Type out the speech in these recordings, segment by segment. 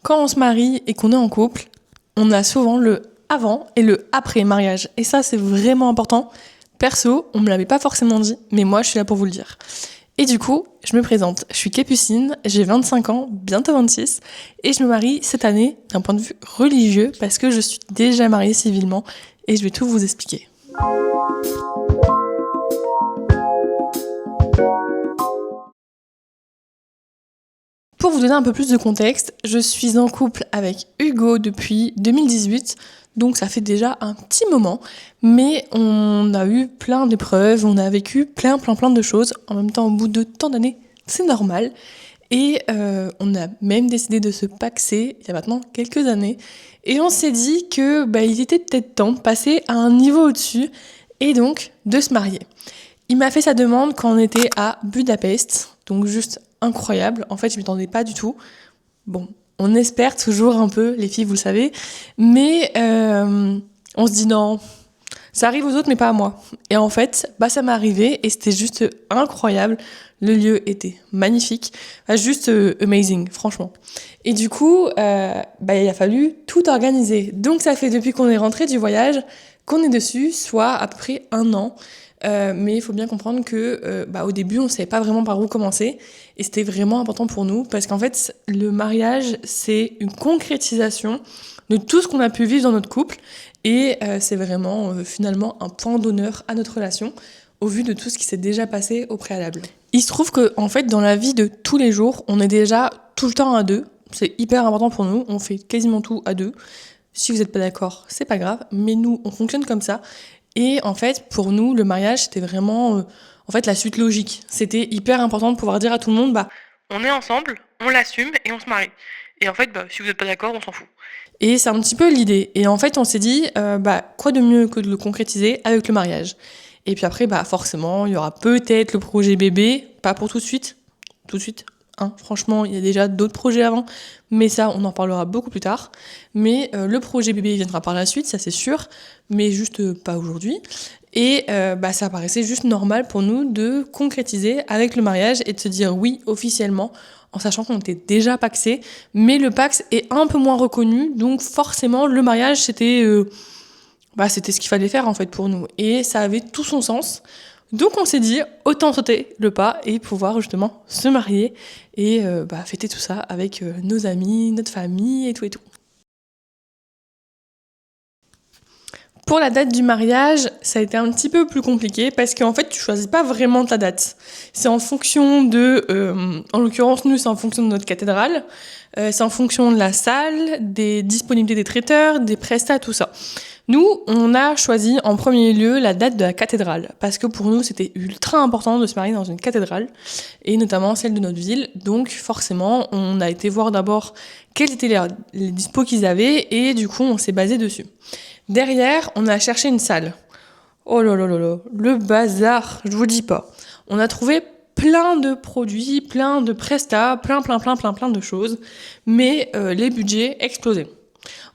Quand on se marie et qu'on est en couple, on a souvent le avant et le après mariage. Et ça, c'est vraiment important. Perso, on me l'avait pas forcément dit, mais moi, je suis là pour vous le dire. Et du coup, je me présente. Je suis Capucine, j'ai 25 ans, bientôt 26, et je me marie cette année d'un point de vue religieux parce que je suis déjà mariée civilement et je vais tout vous expliquer. Pour vous donner un peu plus de contexte, je suis en couple avec Hugo depuis 2018, donc ça fait déjà un petit moment, mais on a eu plein d'épreuves, on a vécu plein de choses. En même temps, au bout de tant d'années, c'est normal. Et on a même décidé de se paxer il y a maintenant quelques années. Et on s'est dit que il était peut-être temps de passer à un niveau au-dessus et donc de se marier. Il m'a fait sa demande quand on était à Budapest, donc juste incroyable. En fait, je m'y attendais pas du tout. Bon, on espère toujours un peu, les filles, vous le savez, mais on se dit non, ça arrive aux autres, mais pas à moi. Et en fait, ça m'est arrivé et c'était juste incroyable. Le lieu était magnifique, juste amazing, franchement. Et du coup, il a fallu tout organiser. Donc ça fait depuis qu'on est rentré du voyage qu'on est dessus, soit à peu près 1 an. Mais il faut bien comprendre que au début, on savait pas vraiment par où commencer. Et c'était vraiment important pour nous parce qu'en fait, le mariage, c'est une concrétisation de tout ce qu'on a pu vivre dans notre couple. Et c'est vraiment finalement un point d'honneur à notre relation au vu de tout ce qui s'est déjà passé au préalable. Il se trouve que en fait, dans la vie de tous les jours, on est déjà tout le temps à deux. C'est hyper important pour nous. On fait quasiment tout à deux. Si vous n'êtes pas d'accord, c'est pas grave. Mais nous, on fonctionne comme ça. Et en fait, pour nous, le mariage, c'était vraiment la suite logique. C'était hyper important de pouvoir dire à tout le monde, on est ensemble, on l'assume et on se marie. Et en fait, si vous n'êtes pas d'accord, on s'en fout. Et c'est un petit peu l'idée. Et en fait, on s'est dit, quoi de mieux que de le concrétiser avec le mariage. Et puis après, forcément, il y aura peut-être le projet bébé, pas pour tout de suite. Tout de suite, hein. Franchement, il y a déjà d'autres projets avant, mais ça, on en parlera beaucoup plus tard. Mais le projet bébé viendra par la suite, ça c'est sûr, mais juste pas aujourd'hui. Et ça paraissait juste normal pour nous de concrétiser avec le mariage et de se dire oui officiellement, en sachant qu'on était déjà paxés, mais le pax est un peu moins reconnu, donc forcément le mariage c'était ce qu'il fallait faire en fait pour nous, et ça avait tout son sens. Donc on s'est dit autant sauter le pas et pouvoir justement se marier et fêter tout ça avec nos amis, notre famille et tout et tout. Pour la date du mariage, ça a été un petit peu plus compliqué parce qu'en fait, tu choisis pas vraiment ta date. C'est en fonction en l'occurrence, nous, c'est en fonction de notre cathédrale, c'est en fonction de la salle, des disponibilités des traiteurs, des prestats, tout ça. Nous, on a choisi en premier lieu la date de la cathédrale parce que pour nous, c'était ultra important de se marier dans une cathédrale et notamment celle de notre ville. Donc forcément, on a été voir d'abord quels étaient les dispos qu'ils avaient et du coup, on s'est basé dessus. Derrière, on a cherché une salle. Oh là là là là, le bazar, je vous dis pas. On a trouvé plein de produits, plein de prestats, plein de choses, mais les budgets explosaient.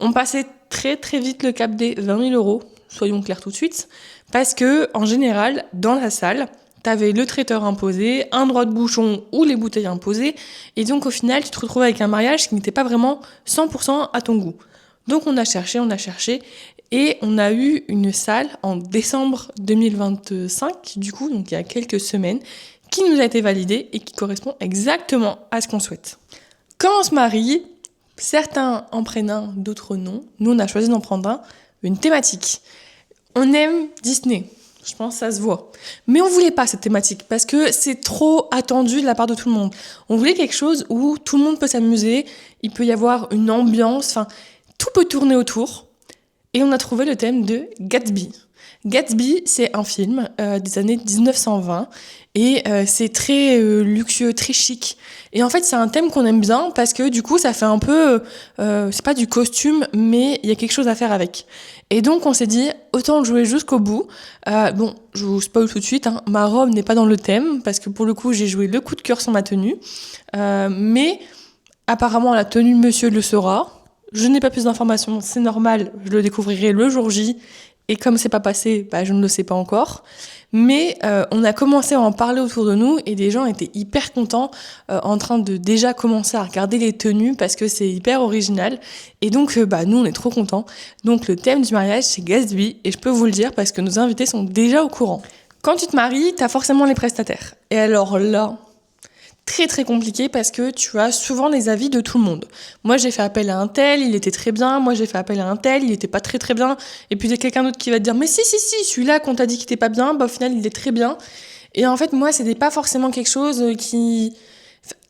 On passait très très vite le cap des 20 000 euros, soyons clairs tout de suite, parce que en général, dans la salle, t'avais le traiteur imposé, un droit de bouchon ou les bouteilles imposées, et donc au final, tu te retrouvais avec un mariage qui n'était pas vraiment 100% à ton goût. Donc on a cherché, et on a eu une salle en décembre 2025, du coup, donc il y a quelques semaines, qui nous a été validée et qui correspond exactement à ce qu'on souhaite. Quand on se marie, certains en prennent un, d'autres non. Nous, on a choisi d'en prendre une thématique. On aime Disney. Je pense que ça se voit. Mais on voulait pas cette thématique parce que c'est trop attendu de la part de tout le monde. On voulait quelque chose où tout le monde peut s'amuser, il peut y avoir une ambiance, tout peut tourner autour. Et on a trouvé le thème de Gatsby. Gatsby, c'est un film des années 1920 et c'est très luxueux, très chic. Et en fait, c'est un thème qu'on aime bien parce que du coup, ça fait un peu, c'est pas du costume, mais il y a quelque chose à faire avec. Et donc, on s'est dit, autant le jouer jusqu'au bout. Je vous spoil tout de suite, hein, ma robe n'est pas dans le thème parce que pour le coup, j'ai joué le coup de cœur sur ma tenue. Mais apparemment, la tenue de monsieur le sera. Je n'ai pas plus d'informations, c'est normal, je le découvrirai le jour J. Et comme c'est pas passé, je ne le sais pas encore. Mais on a commencé à en parler autour de nous et des gens étaient hyper contents en train de déjà commencer à regarder les tenues parce que c'est hyper original. Et donc, nous, on est trop contents. Donc, le thème du mariage, c'est Gatsby. Et je peux vous le dire parce que nos invités sont déjà au courant. Quand tu te maries, t'as forcément les prestataires. Et alors là, très très compliqué parce que tu as souvent les avis de tout le monde. Moi j'ai fait appel à un tel, il était très bien, moi j'ai fait appel à un tel, il était pas très très bien, et puis il y a quelqu'un d'autre qui va te dire mais si, celui-là qu'on t'a dit qu'il était pas bien, au final il est très bien. Et en fait moi c'était pas forcément quelque chose qui...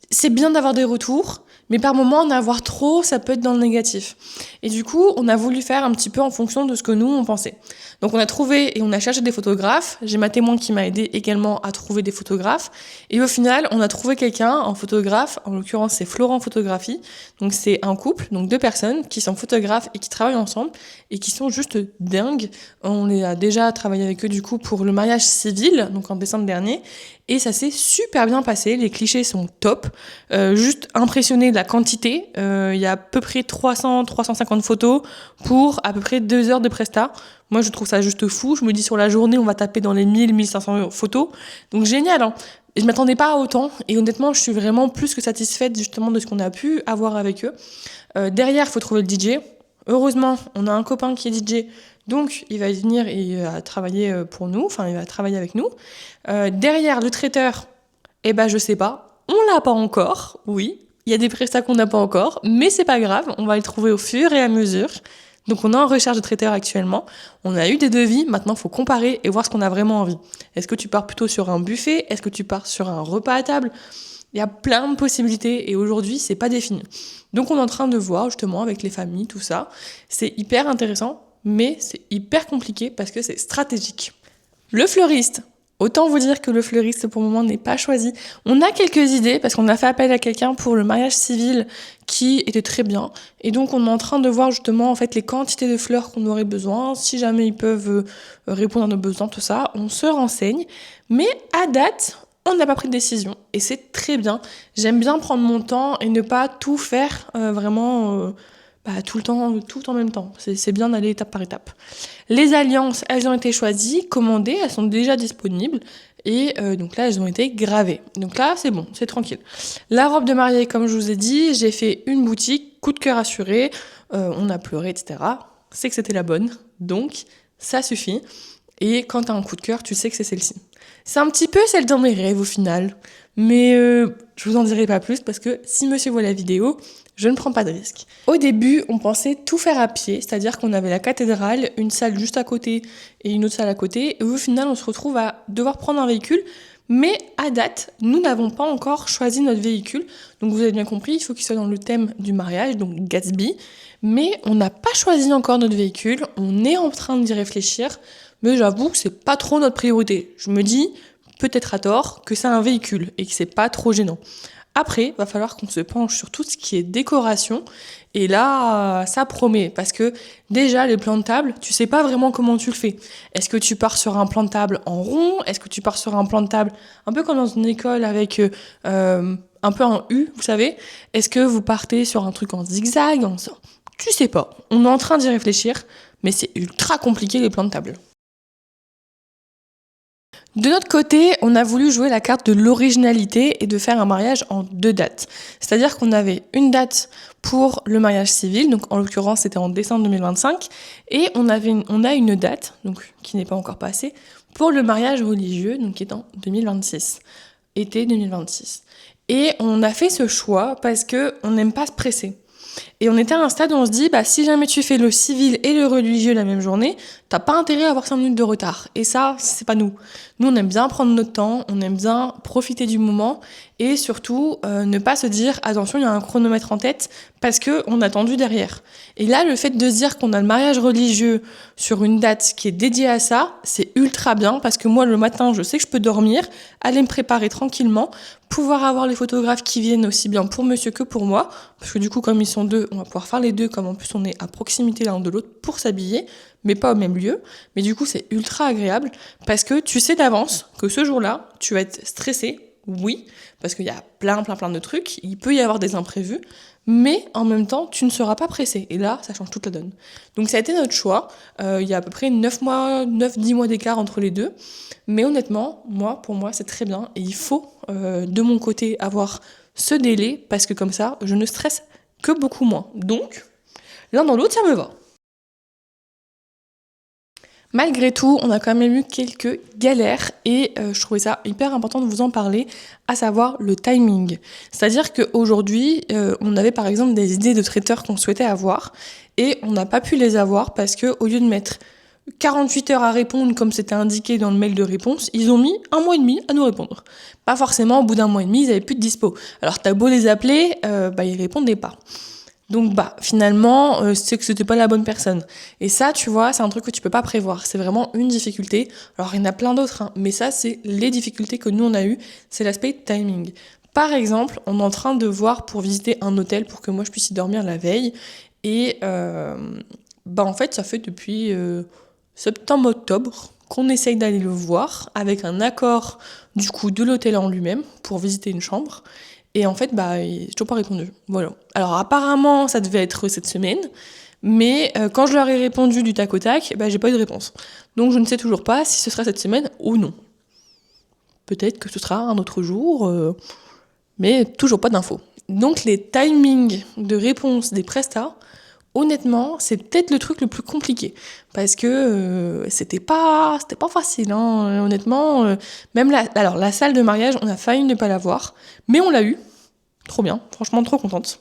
C'est bien d'avoir des retours, mais par moment en avoir trop, ça peut être dans le négatif. Et du coup, on a voulu faire un petit peu en fonction de ce que nous, on pensait. Donc on a trouvé et on a cherché des photographes. J'ai ma témoin qui m'a aidé également à trouver des photographes. Et au final, on a trouvé quelqu'un, un photographe, en l'occurrence c'est Florent Photographie. Donc c'est un couple, donc 2 personnes qui sont photographes et qui travaillent ensemble et qui sont juste dingues. On les a déjà travaillé avec eux du coup pour le mariage civil, donc en décembre dernier. Et ça s'est super bien passé, les clichés sont top. Juste impressionné de la quantité. Il y a à peu près 350 photos pour à peu près 2 heures de presta. Moi, je trouve ça juste fou. Je me dis sur la journée, on va taper dans les 1500 photos. Donc génial, hein. Et je m'attendais pas à autant. Et honnêtement, je suis vraiment plus que satisfaite justement de ce qu'on a pu avoir avec eux. Derrière, il faut trouver le DJ. Heureusement, on a un copain qui est DJ. Donc, il va venir et il va travailler pour nous. Enfin, il va travailler avec nous. Derrière, le traiteur, je sais pas. On l'a pas encore, oui. Il y a des prestats qu'on n'a pas encore, mais c'est pas grave. On va les trouver au fur et à mesure. Donc, on est en recherche de traiteur actuellement. On a eu des devis. Maintenant, il faut comparer et voir ce qu'on a vraiment envie. Est-ce que tu pars plutôt sur un buffet? Est-ce que tu pars sur un repas à table? Il y a plein de possibilités et aujourd'hui, c'est pas défini. Donc, on est en train de voir justement avec les familles, tout ça. C'est hyper intéressant, mais c'est hyper compliqué parce que c'est stratégique. Le fleuriste. Autant vous dire que le fleuriste pour le moment n'est pas choisi. On a quelques idées parce qu'on a fait appel à quelqu'un pour le mariage civil qui était très bien. Et donc on est en train de voir justement en fait les quantités de fleurs qu'on aurait besoin, si jamais ils peuvent répondre à nos besoins, tout ça. On se renseigne. Mais à date, on n'a pas pris de décision et c'est très bien. J'aime bien prendre mon temps et ne pas tout faire vraiment tout le temps, tout en même temps. C'est bien d'aller étape par étape. Les alliances, elles ont été choisies, commandées, elles sont déjà disponibles. Et donc là, elles ont été gravées. Donc là, c'est bon, c'est tranquille. La robe de mariée, comme je vous ai dit, j'ai fait une boutique, coup de cœur assuré, on a pleuré, etc. C'est que c'était la bonne, donc ça suffit. Et quand t'as un coup de cœur, tu sais que c'est celle-ci. C'est un petit peu celle dans mes rêves au final. Mais je vous en dirai pas plus parce que si monsieur voit la vidéo, je ne prends pas de risque. Au début, on pensait tout faire à pied, c'est-à-dire qu'on avait la cathédrale, une salle juste à côté et une autre salle à côté. Et au final, on se retrouve à devoir prendre un véhicule. Mais à date, nous n'avons pas encore choisi notre véhicule. Donc vous avez bien compris, il faut qu'il soit dans le thème du mariage, donc Gatsby. Mais on n'a pas choisi encore notre véhicule. On est en train d'y réfléchir. Mais j'avoue que c'est pas trop notre priorité. Je me dis, peut-être à tort, que c'est un véhicule et que c'est pas trop gênant. Après, va falloir qu'on se penche sur tout ce qui est décoration. Et là, ça promet. Parce que déjà, les plans de table, tu sais pas vraiment comment tu le fais. Est-ce que tu pars sur un plan de table en rond? Est-ce que tu pars sur un plan de table un peu comme dans une école avec un peu un U, vous savez? Est-ce que vous partez sur un truc en zigzag? Tu sais pas. On est en train d'y réfléchir. Mais c'est ultra compliqué les plans de table. De notre côté, on a voulu jouer la carte de l'originalité et de faire un mariage en 2 dates. C'est-à-dire qu'on avait une date pour le mariage civil, donc en l'occurrence c'était en décembre 2025, et on a une date, donc qui n'est pas encore passée, pour le mariage religieux, donc qui est en 2026, été 2026. Et on a fait ce choix parce que on n'aime pas se presser. Et on était à un stade où on se dit, si jamais tu fais le civil et le religieux la même journée, t'as pas intérêt à avoir 5 minutes de retard. Et ça, c'est pas nous. Nous, on aime bien prendre notre temps, on aime bien profiter du moment et surtout ne pas se dire, attention, il y a un chronomètre en tête parce qu'on a attendu derrière. Et là, le fait de se dire qu'on a le mariage religieux sur une date qui est dédiée à ça, c'est ultra bien parce que moi, le matin, je sais que je peux dormir, aller me préparer tranquillement, pouvoir avoir les photographes qui viennent aussi bien pour monsieur que pour moi, parce que du coup, comme ils sont 2, on va pouvoir faire les 2, comme en plus on est à proximité l'un de l'autre pour s'habiller, mais pas au même lieu. Mais du coup, c'est ultra agréable parce que tu sais d'avance que ce jour-là, tu vas être stressé oui, parce qu'il y a plein de trucs, il peut y avoir des imprévus, mais en même temps, tu ne seras pas pressé. Et là, ça change toute la donne. Donc ça a été notre choix. Il y a à peu près 9-10 mois d'écart entre les deux. Mais honnêtement, pour moi, c'est très bien. Et il faut, de mon côté, avoir ce délai, parce que comme ça, je ne stresse que beaucoup moins. Donc, l'un dans l'autre, ça me va. Malgré tout, on a quand même eu quelques galères et je trouvais ça hyper important de vous en parler, à savoir le timing. C'est-à-dire qu'aujourd'hui, on avait par exemple des idées de traiteurs qu'on souhaitait avoir et on n'a pas pu les avoir parce que au lieu de mettre 48 heures à répondre comme c'était indiqué dans le mail de réponse, ils ont mis 1 mois et demi à nous répondre. Pas forcément, au bout d'1 mois et demi, ils avaient plus de dispo. Alors t'as beau les appeler, ils répondaient pas. Donc finalement, c'est que c'était pas la bonne personne. Et ça, tu vois, c'est un truc que tu peux pas prévoir. C'est vraiment une difficulté. Alors il y en a plein d'autres, hein, mais ça, c'est les difficultés que nous on a eues. C'est l'aspect timing. Par exemple, on est en train de voir pour visiter un hôtel pour que moi je puisse y dormir la veille. Et en fait, ça fait depuis septembre-octobre qu'on essaye d'aller le voir avec un accord du coup de l'hôtel en lui-même pour visiter une chambre. Et en fait, il n'a toujours pas répondu. Voilà. Alors apparemment, ça devait être cette semaine, mais quand je leur ai répondu du tac au tac, j'ai pas eu de réponse. Donc je ne sais toujours pas si ce sera cette semaine ou non. Peut-être que ce sera un autre jour, mais toujours pas d'infos. Donc les timings de réponse des prestats, honnêtement, c'est peut-être le truc le plus compliqué. Parce que c'était pas facile, hein. Honnêtement, même la salle de mariage, on a failli ne pas la voir, mais on l'a eu. Trop bien, franchement trop contente.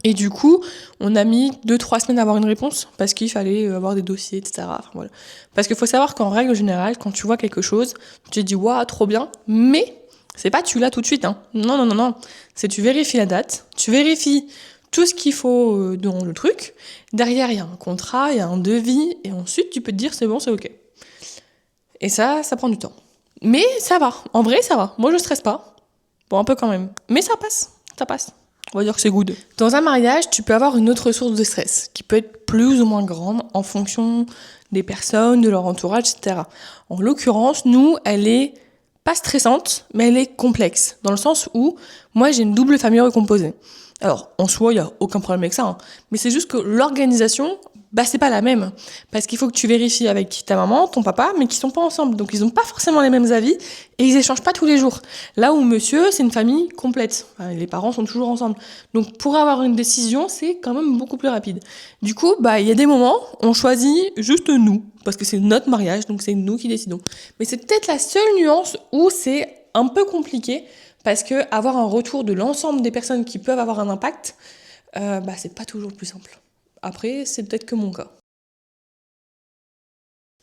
Et du coup, on a mis 2-3 semaines à avoir une réponse, parce qu'il fallait avoir des dossiers, etc. Enfin, voilà. Parce qu'il faut savoir qu'en règle générale, quand tu vois quelque chose, tu te dis « Waouh, trop bien », mais c'est pas tu l'as tout de suite, hein. Non. C'est tu vérifies la date, tu vérifies tout ce qu'il faut dans le truc. Derrière, il y a un contrat, il y a un devis, et ensuite, tu peux te dire, c'est bon, c'est ok. Et ça prend du temps. Mais ça va. En vrai, ça va. Moi, je stresse pas. Bon, un peu quand même. Mais ça passe. On va dire que c'est good. Dans un mariage, tu peux avoir une autre source de stress, qui peut être plus ou moins grande en fonction des personnes, de leur entourage, etc. En l'occurrence, nous, elle est pas stressante, mais elle est complexe. Dans le sens où, moi, j'ai une double famille recomposée. Alors, en soi, il n'y a aucun problème avec ça, hein. Mais c'est juste que l'organisation, c'est pas la même. Parce qu'il faut que tu vérifies avec ta maman, ton papa, mais qu'ils sont pas ensemble. Donc, ils n'ont pas forcément les mêmes avis et ils échangent pas tous les jours. Là où monsieur, c'est une famille complète. Enfin, les parents sont toujours ensemble. Donc, pour avoir une décision, c'est quand même beaucoup plus rapide. Du coup, il y a des moments, on choisit juste nous. Parce que c'est notre mariage, donc c'est nous qui décidons. Mais c'est peut-être la seule nuance où c'est un peu compliqué. Parce que avoir un retour de l'ensemble des personnes qui peuvent avoir un impact, c'est pas toujours le plus simple. Après, c'est peut-être que mon cas.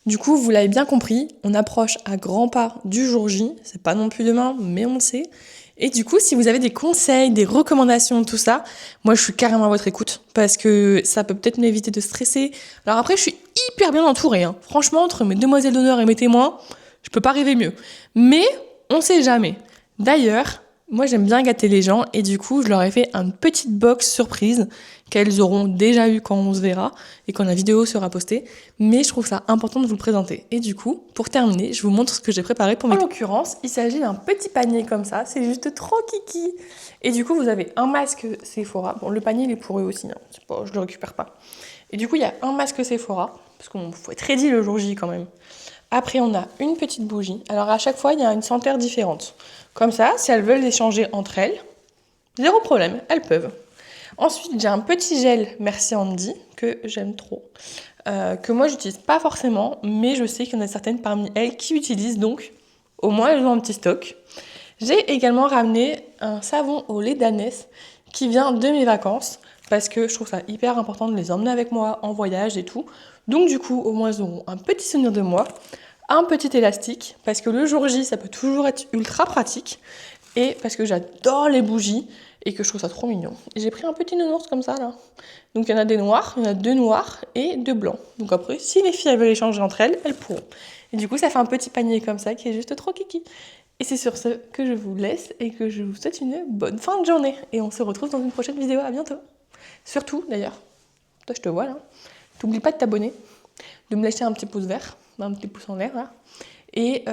Du coup, vous l'avez bien compris, on approche à grands pas du jour J. C'est pas non plus demain, mais on le sait. Et du coup, si vous avez des conseils, des recommandations, tout ça, moi je suis carrément à votre écoute. Parce que ça peut peut-être m'éviter de stresser. Alors après, je suis hyper bien entourée, hein. Franchement, entre mes demoiselles d'honneur et mes témoins, je peux pas rêver mieux. Mais on sait jamais. D'ailleurs, moi j'aime bien gâter les gens et du coup je leur ai fait une petite box surprise qu'elles auront déjà eu quand on se verra et quand la vidéo sera postée, mais je trouve ça important de vous le présenter. Et du coup, pour terminer, je vous montre ce que j'ai préparé pour mes... En l'occurrence, il s'agit d'un petit panier comme ça, c'est juste trop kiki. Et du coup, vous avez un masque Sephora. Bon, le panier il est pour eux aussi, hein. C'est pas, je le récupère pas. Et du coup, il y a un masque Sephora, parce qu'il faut être ready le jour J quand même. Après, on a une petite bougie. Alors, à chaque fois, il y a une senteur différente. Comme ça, si elles veulent échanger entre elles, zéro problème, elles peuvent. Ensuite, j'ai un petit gel Merci Andy, que j'aime trop. Que moi, j'utilise pas forcément, mais je sais qu'il y en a certaines parmi elles qui utilisent, donc au moins, elles ont un petit stock. J'ai également ramené un savon au lait d'ânesse qui vient de mes vacances, parce que je trouve ça hyper important de les emmener avec moi en voyage et tout. Donc du coup, au moins, elles auront un petit souvenir de moi, un petit élastique, parce que le jour J, ça peut toujours être ultra pratique, et parce que j'adore les bougies, et que je trouve ça trop mignon. Et j'ai pris un petit nounours comme ça, là. Donc il y en a des noirs, il y en a 2 noirs et 2 blancs. Donc après, si les filles veulent échanger entre elles, elles pourront. Et du coup, ça fait un petit panier comme ça, qui est juste trop kiki. Et c'est sur ce que je vous laisse, et que je vous souhaite une bonne fin de journée. Et on se retrouve dans une prochaine vidéo, à bientôt. Surtout, d'ailleurs, toi je te vois là, t'oublies pas de t'abonner, de me lâcher un petit pouce vert, un petit pouce en l'air là, Et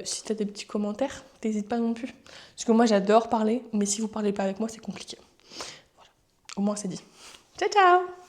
si t'as des petits commentaires, t'hésites pas non plus. Parce que moi j'adore parler, mais si vous parlez pas avec moi, c'est compliqué. Voilà. Au moins c'est dit. Ciao ciao!